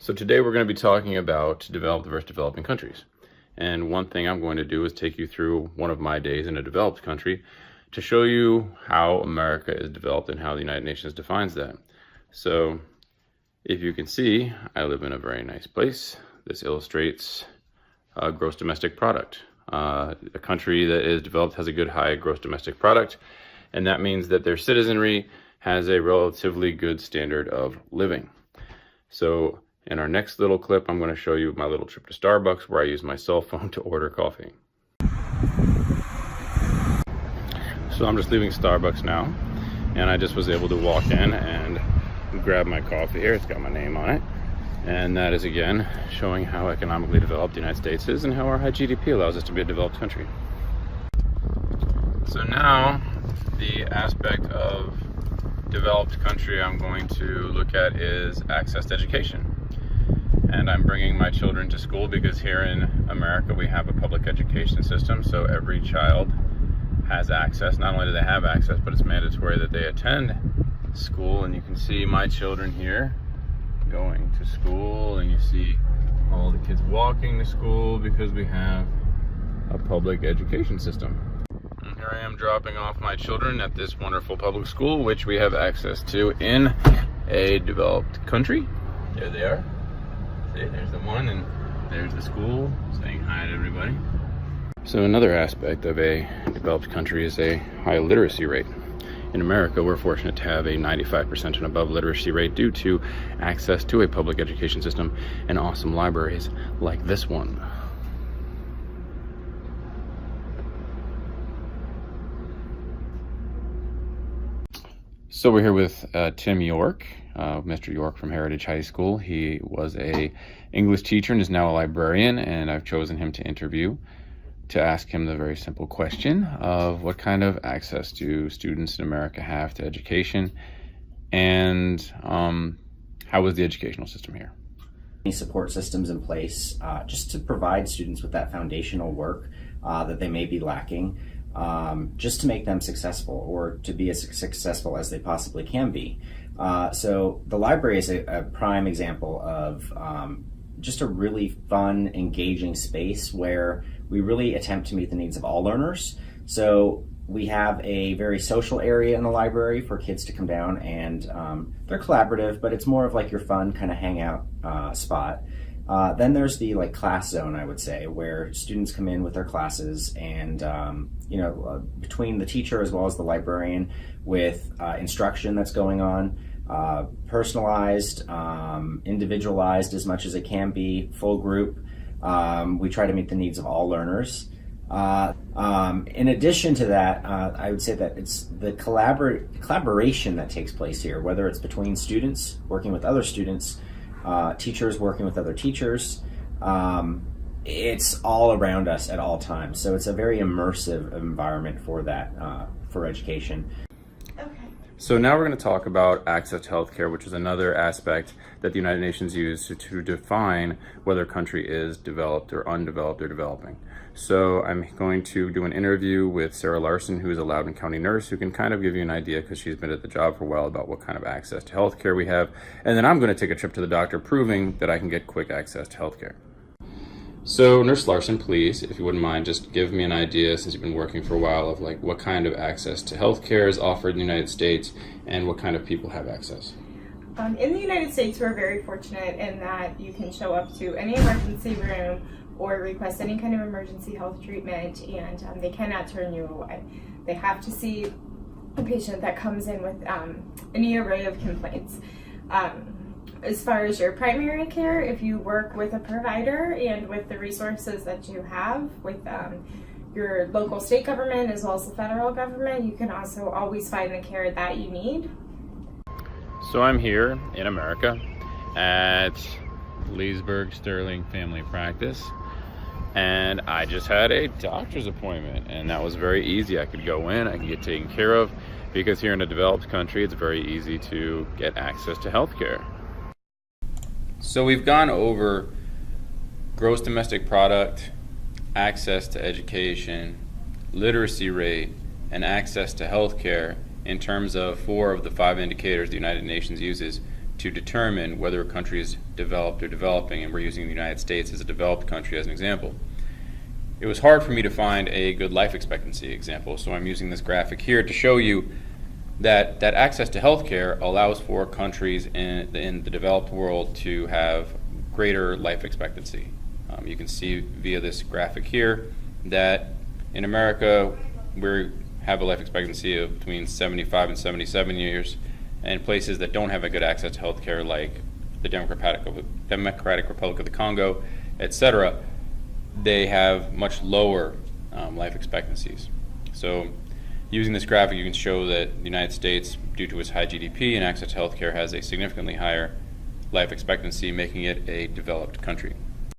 So today we're going to be talking about developed versus developing countries. And one thing I'm going to do is take you through one of my days in a developed country to show you how America is developed and how the United Nations defines that. So if you can see, I live in a very nice place. This illustrates gross domestic product. A country that is developed has a good high gross domestic product, and that means that their citizenry has a relatively good standard of living. So in our next little clip, I'm going to show you my little trip to Starbucks where I use my cell phone to order coffee. So I'm just leaving Starbucks now, and I just was able to walk in and grab my coffee here. It's got my name on it. And that is, again, showing how economically developed the United States is and how our high GDP allows us to be a developed country. So now, the aspect of developed country I'm going to look at is access to education. And I'm bringing my children to school because here in America we have a public education system, so every child has access. Not only do they have access, but it's mandatory that they attend school. And you can see my children here going to school, and you see all the kids walking to school because we have a public education system. And here I am dropping off my children at this wonderful public school, which we have access to in a developed country. There they are. See, there's the one, and there's the school saying hi to everybody. So another aspect of a developed country is a high literacy rate. In America, we're fortunate to have a 95% and above literacy rate due to access to a public education system and awesome libraries like this one. So we're here with Tim York, Mr. York from Heritage High School. He was a English teacher and is now a librarian, and I've chosen him to interview to ask him the very simple question of what kind of access do students in America have to education, and how is the educational system here? Support systems in place just to provide students with that foundational work that they may be lacking, just to make them successful or to be as successful as they possibly can be. So the library is a prime example of just a really fun, engaging space where we really attempt to meet the needs of all learners. So we have a very social area in the library for kids to come down, and they're collaborative, but it's more of like your fun kind of hangout spot. Then there's the class zone, I would say, where students come in with their classes, and between the teacher as well as the librarian with instruction that's going on, personalized, individualized as much as it can be, full group. We try to meet the needs of all learners. In addition to that, I would say that it's the collaboration that takes place here, whether it's between students working with other students, teachers working with other teachers. It's all around us at all times. So it's a very immersive environment for that, for education. So now we're going to talk about access to healthcare, which is another aspect that the United Nations uses to define whether a country is developed or undeveloped or developing. So I'm going to do an interview with Sarah Larson, who is a Loudoun County nurse, who can kind of give you an idea, because she's been at the job for a while, about what kind of access to healthcare we have. And then I'm going to take a trip to the doctor, proving that I can get quick access to healthcare. So Nurse Larson, please, if you wouldn't mind, just give me an idea, since you've been working for a while, of what kind of access to healthcare is offered in the United States and what kind of people have access. In the United States, we're very fortunate in that you can show up to any emergency room or request any kind of emergency health treatment, and they cannot turn you away. They have to see a patient that comes in with any array of complaints. As far as your primary care, if you work with a provider and with the resources that you have with your local state government as well as the federal government, you can also always find the care that you need. So I'm here in America at Leesburg Sterling Family Practice, and I just had a doctor's appointment, and that was very easy. I could go in, I could get taken care of, because here in a developed country, it's very easy to get access to healthcare. So we've gone over gross domestic product, access to education, literacy rate, and access to healthcare in terms of 4 of the 5 indicators the United Nations uses to determine whether a country is developed or developing, and we're using the United States as a developed country as an example. It was hard for me to find a good life expectancy example, so I'm using this graphic here to show you that access to healthcare allows for countries in the developed world to have greater life expectancy. You can see via this graphic here that in America we have a life expectancy of between 75 and 77 years, and places that don't have a good access to healthcare, like the Democratic Republic of the Congo, etc., they have much lower life expectancies. So using this graphic, you can show that the United States, due to its high GDP and access to healthcare, has a significantly higher life expectancy, making it a developed country.